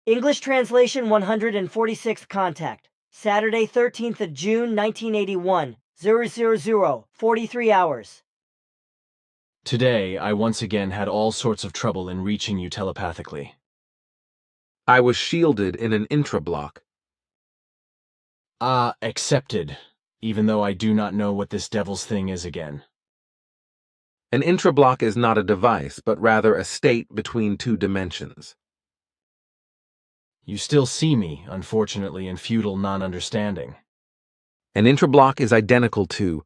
English translation 146th contact. Saturday 13th of June 1981, 000, 43 hours. Today, I once again had all sorts of trouble in reaching you telepathically. I was shielded in an intra-block. Accepted, even though I do not know what this devil's thing is again. An intra-block is not a device, but rather a state between two dimensions. You still see me, unfortunately, in futile non-understanding. An intra-block is identical to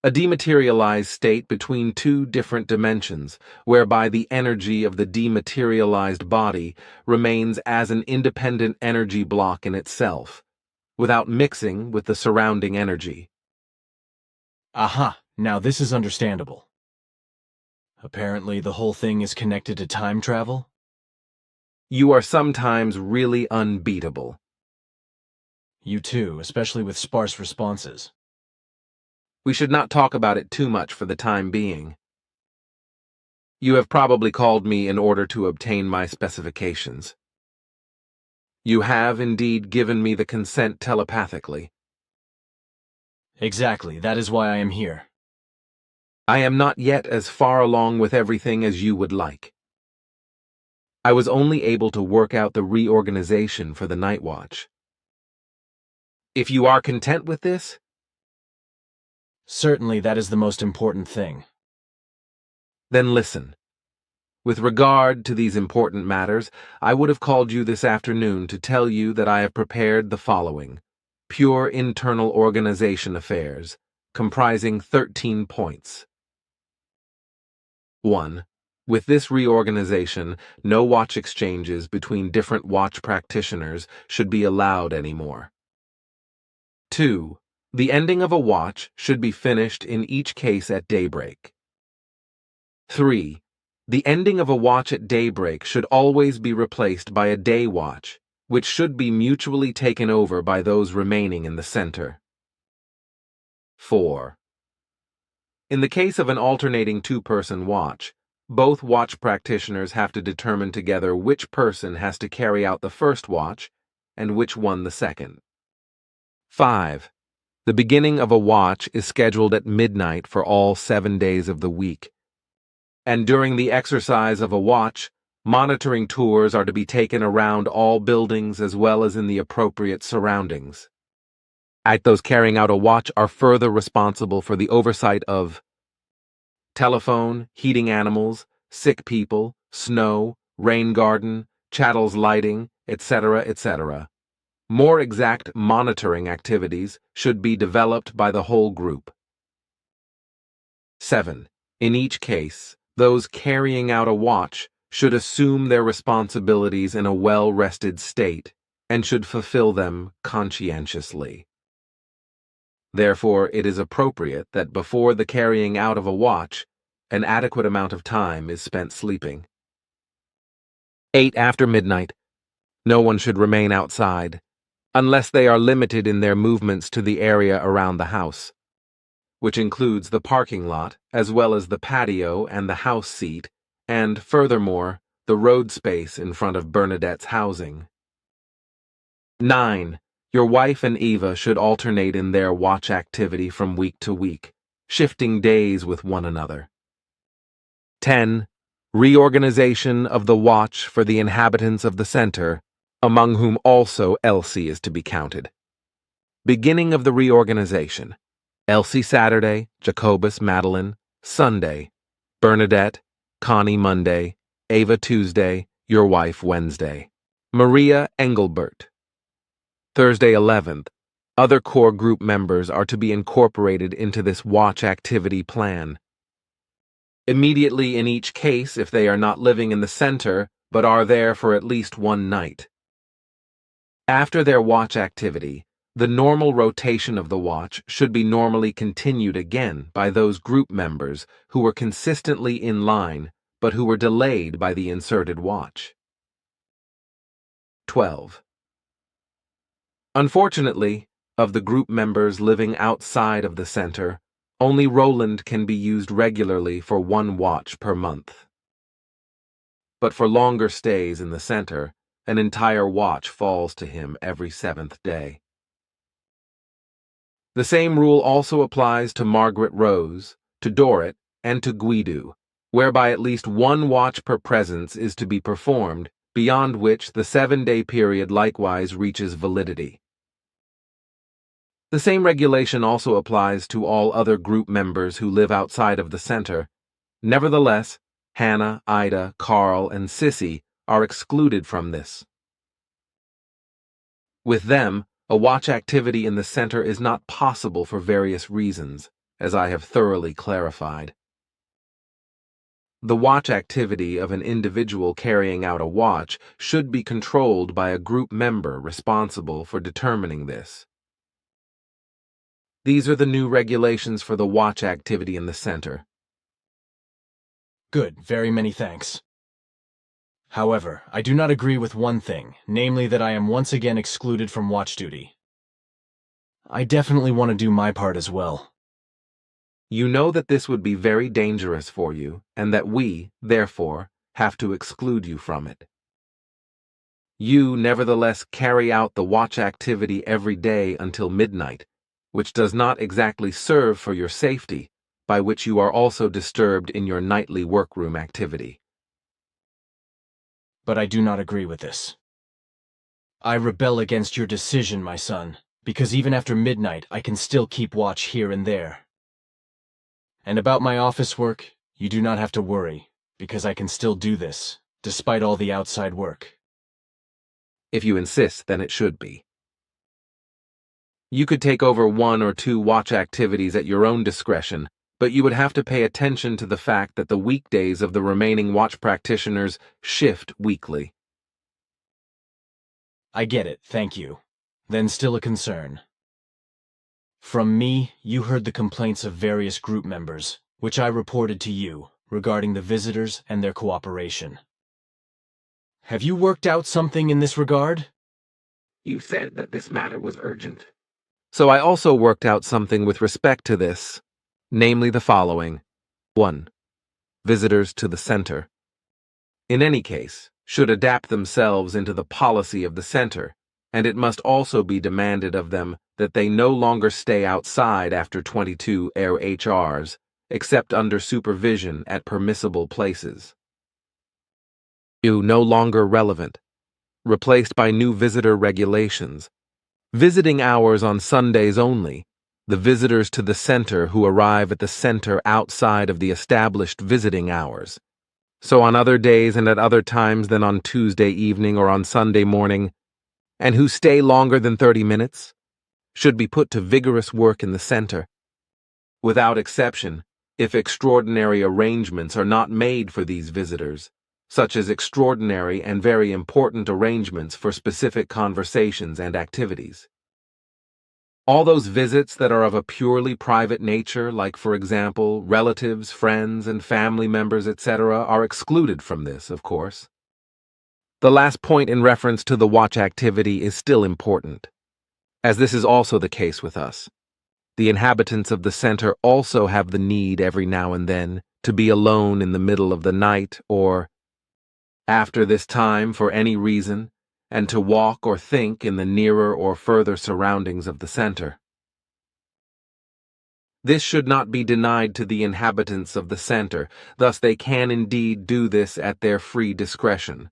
a dematerialized state between two different dimensions, whereby the energy of the dematerialized body remains as an independent energy block in itself, without mixing with the surrounding energy. Aha, now this is understandable. Apparently, the whole thing is connected to time travel? You are sometimes really unbeatable. You too, especially with sparse responses. We should not talk about it too much for the time being. You have probably called me in order to obtain my specifications. You have indeed given me the consent telepathically. Exactly, that is why I am here. I am not yet as far along with everything as you would like. I was only able to work out the reorganization for the night watch. If you are content with this, certainly that is the most important thing. then listen. With regard to these important matters, I would have called you this afternoon to tell you that I have prepared the following: pure internal organization affairs, comprising 13 points. 1. With this reorganization, no watch exchanges between different watch practitioners should be allowed anymore. 2. The ending of a watch should be finished in each case at daybreak. 3. The ending of a watch at daybreak should always be replaced by a day watch, which should be mutually taken over by those remaining in the center. 4. In the case of an alternating two-person watch, both watch practitioners have to determine together which person has to carry out the first watch and which one the second. 5. The beginning of a watch is scheduled at midnight for all 7 days of the week, and during the exercise of a watch, monitoring tours are to be taken around all buildings as well as in the appropriate surroundings. Those carrying out a watch are further responsible for the oversight of telephone, heating animals, sick people, snow, rain garden, chattels lighting, etc., etc. More exact monitoring activities should be developed by the whole group. 7. In each case, those carrying out a watch should assume their responsibilities in a well-rested state and should fulfill them conscientiously. Therefore, it is appropriate that before the carrying out of a watch, an adequate amount of time is spent sleeping. 8 after midnight. No one should remain outside, unless they are limited in their movements to the area around the house, which includes the parking lot, as well as the patio and the house seat, and, furthermore, the road space in front of Bernadette's housing. 9. Your wife and Eva should alternate in their watch activity from week to week, shifting days with one another. 10. Reorganization of the watch for the inhabitants of the center, among whom also Elsie is to be counted. Beginning of the reorganization: Elsie Saturday, Jacobus Madeline, Sunday, Bernadette, Connie Monday, Ava Tuesday, your wife Wednesday. Maria Engelbert. Thursday 11th. Other core group members are to be incorporated into this watch activity plan. Immediately in each case if they are not living in the center, but are there for at least one night. After their watch activity, the normal rotation of the watch should be normally continued again by those group members who were consistently in line but who were delayed by the inserted watch. 12. Unfortunately, of the group members living outside of the center, only Roland can be used regularly for one watch per month. But for longer stays in the center, an entire watch falls to him every seventh day. The same rule also applies to Margaret Rose, to Dorrit, and to Guido, whereby at least one watch per presence is to be performed, beyond which the 7-day period likewise reaches validity. The same regulation also applies to all other group members who live outside of the center. Nevertheless, Hannah, Ida, Carl, and Sissy are excluded from this. With them, a watch activity in the center is not possible for various reasons, as I have thoroughly clarified. The watch activity of an individual carrying out a watch should be controlled by a group member responsible for determining this. These are the new regulations for the watch activity in the center. Good, very many thanks. However, I do not agree with one thing, namely that I am once again excluded from watch duty. I definitely want to do my part as well. You know that this would be very dangerous for you, and that we, therefore, have to exclude you from it. You, nevertheless, carry out the watch activity every day until midnight, which does not exactly serve for your safety, by which you are also disturbed in your nightly workroom activity. But I do not agree with this. I rebel against your decision, my son, because even after midnight I can still keep watch here and there. And about my office work, you do not have to worry, because I can still do this, despite all the outside work. If you insist, then it should be. You could take over 1 or 2 watch activities at your own discretion, but you would have to pay attention to the fact that the weekdays of the remaining watch practitioners shift weekly. I get it, thank you. Then still a concern. From me, you heard the complaints of various group members, which I reported to you, regarding the visitors and their cooperation. Have you worked out something in this regard? You said that this matter was urgent. So I also worked out something with respect to this, namely the following. 1. Visitors to the center, in any case, should adapt themselves into the policy of the center, and it must also be demanded of them that they no longer stay outside after 22 HRs, except under supervision at permissible places. 2. No longer relevant, replaced by new visitor regulations. Visiting hours on Sundays only. The visitors to the center who arrive at the center outside of the established visiting hours. So on other days and at other times than on Tuesday evening or on Sunday morning, and who stay longer than 30 minutes, should be put to vigorous work in the center. Without exception, if extraordinary arrangements are not made for these visitors, such as extraordinary and very important arrangements for specific conversations and activities. All those visits that are of a purely private nature, like, for example, relatives, friends, and family members, etc., are excluded from this, of course. The last point in reference to the watch activity is still important, as this is also the case with us. The inhabitants of the center also have the need every now and then to be alone in the middle of the night or after this time for any reason, and to walk or think in the nearer or further surroundings of the center. This should not be denied to the inhabitants of the center, thus they can indeed do this at their free discretion.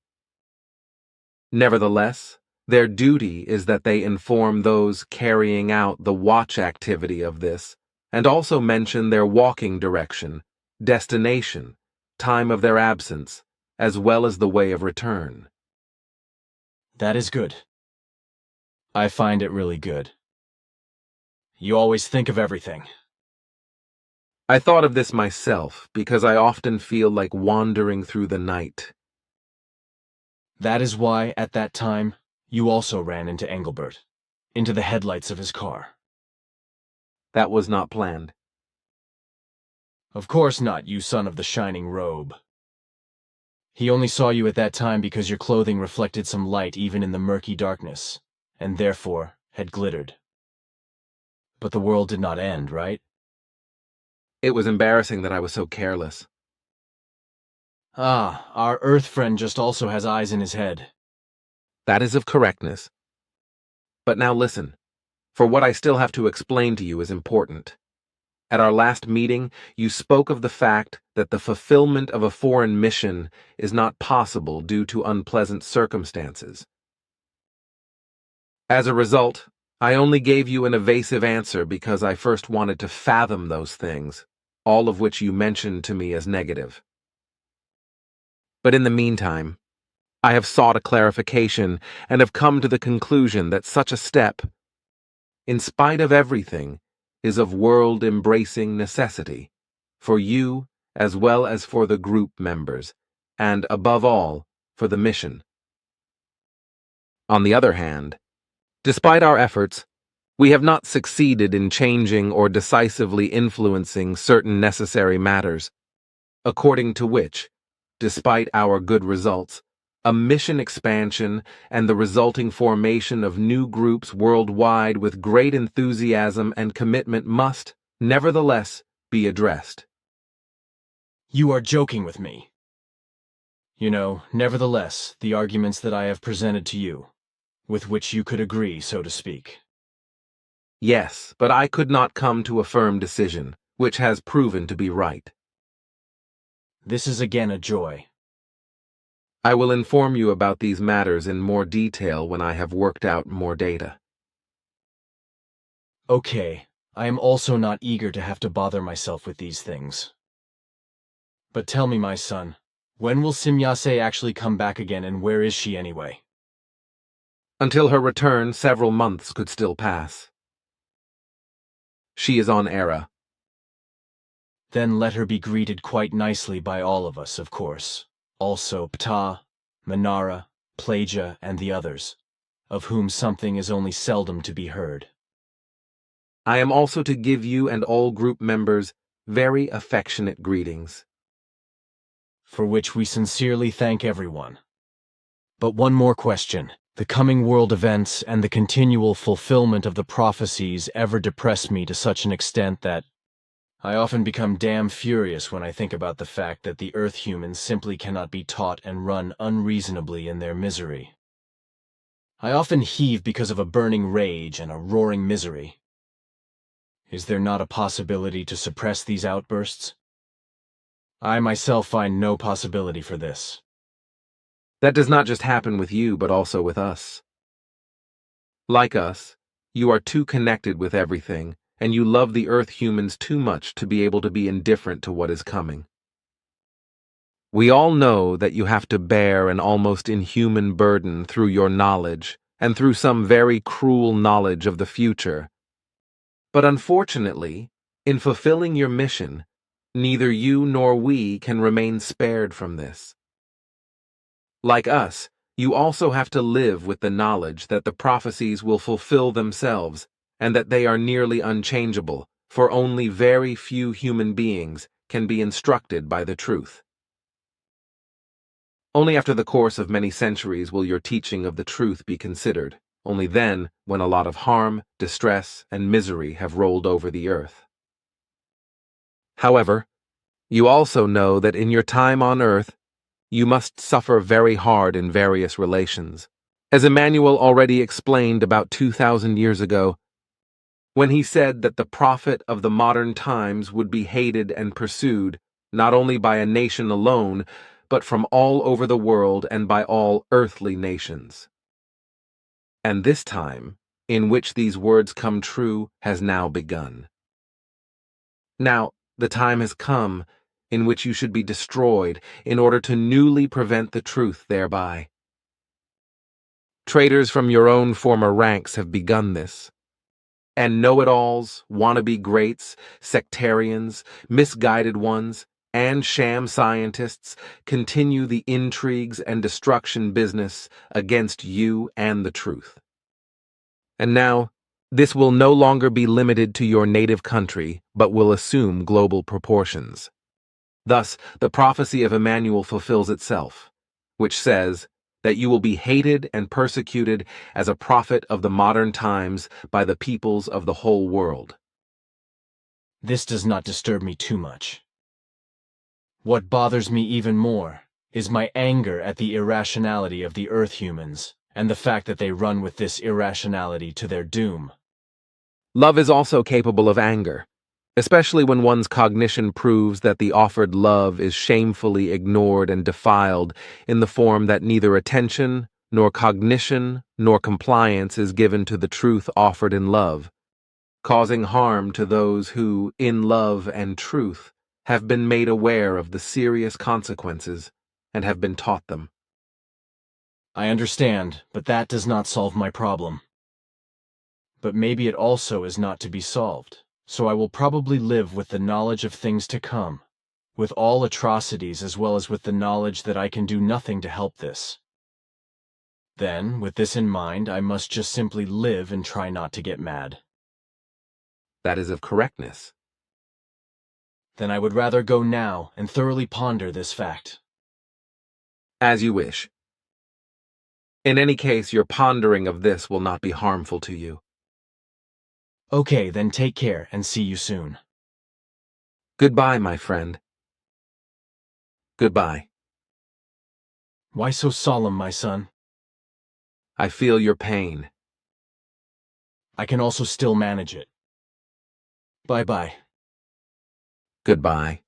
Nevertheless, their duty is that they inform those carrying out the watch activity of this, and also mention their walking direction, destination, time of their absence, as well as the way of return. That is good. I find it really good. You always think of everything. I thought of this myself because I often feel like wandering through the night. That is why, at that time, you also ran into Engelbert, into the headlights of his car. That was not planned. Of course not, you son of the shining robe. He only saw you at that time because your clothing reflected some light even in the murky darkness, and therefore had glittered. But the world did not end, right? It was embarrassing that I was so careless. Ah, our Earth friend just also has eyes in his head. That is of correctness. But now listen, for what I still have to explain to you is important. At our last meeting, you spoke of the fact that the fulfillment of a foreign mission is not possible due to unpleasant circumstances. As a result, I only gave you an evasive answer because I first wanted to fathom those things, all of which you mentioned to me as negative. But in the meantime, I have sought a clarification and have come to the conclusion that such a step, in spite of everything, is of world-embracing necessity, for you as well as for the group members, and, above all, for the mission. On the other hand, despite our efforts, we have not succeeded in changing or decisively influencing certain necessary matters, according to which, despite our good results, a mission expansion and the resulting formation of new groups worldwide with great enthusiasm and commitment must, nevertheless, be addressed. You are joking with me. You know, nevertheless, the arguments that I have presented to you, with which you could agree, so to speak. Yes, but I could not come to a firm decision, which has proven to be right. This is again a joy. I will inform you about these matters in more detail when I have worked out more data. Okay, I am also not eager to have to bother myself with these things. But tell me, my son, when will Simyase actually come back again, and where is she anyway? Until her return, several months could still pass. She is on Era. Then let her be greeted quite nicely by all of us, of course. Also Ptah, Manara, Plagia, and the others, of whom something is only seldom to be heard. I am also to give you and all group members very affectionate greetings. For which we sincerely thank everyone. But one more question. The coming world events and the continual fulfillment of the prophecies ever depress me to such an extent that I often become damn furious when I think about the fact that the Earth humans simply cannot be taught and run unreasonably in their misery. I often heave because of a burning rage and a roaring misery. Is there not a possibility to suppress these outbursts? I myself find no possibility for this. That does not just happen with you, but also with us. Like us, you are too connected with everything, and you love the Earth humans too much to be able to be indifferent to what is coming. We all know that you have to bear an almost inhuman burden through your knowledge, and through some very cruel knowledge of the future. But unfortunately, in fulfilling your mission, neither you nor we can remain spared from this. Like us, you also have to live with the knowledge that the prophecies will fulfill themselves, and that they are nearly unchangeable, for only very few human beings can be instructed by the truth. Only after the course of many centuries will your teaching of the truth be considered, only then when a lot of harm, distress, and misery have rolled over the earth. However, you also know that in your time on earth, you must suffer very hard in various relations. As Emmanuel already explained about 2,000 years ago, when he said that the prophet of the modern times would be hated and pursued, not only by a nation alone, but from all over the world and by all earthly nations. And this time, in which these words come true, has now begun. Now, the time has come in which you should be destroyed in order to newly prevent the truth thereby. Traitors from your own former ranks have begun this, and know-it-alls, wannabe greats, sectarians, misguided ones, and sham scientists continue the intrigues and destruction business against you and the truth. And now, this will no longer be limited to your native country, but will assume global proportions. Thus, the prophecy of Emmanuel fulfills itself, which says that you will be hated and persecuted as a prophet of the modern times by the peoples of the whole world. This does not disturb me too much. What bothers me even more is my anger at the irrationality of the Earth humans and the fact that they run with this irrationality to their doom. Love is also capable of anger, especially when one's cognition proves that the offered love is shamefully ignored and defiled in the form that neither attention, nor cognition, nor compliance is given to the truth offered in love, causing harm to those who, in love and truth, have been made aware of the serious consequences and have been taught them. I understand, but that does not solve my problem. But maybe it also is not to be solved, so I will probably live with the knowledge of things to come, with all atrocities as well as with the knowledge that I can do nothing to help this. Then, with this in mind, I must just simply live and try not to get mad. That is of correctness. Then I would rather go now and thoroughly ponder this fact. As you wish. In any case, your pondering of this will not be harmful to you. Okay, then take care and see you soon. Goodbye, my friend. Goodbye. Why so solemn, my son? I feel your pain. I can also still manage it. Bye-bye. Goodbye.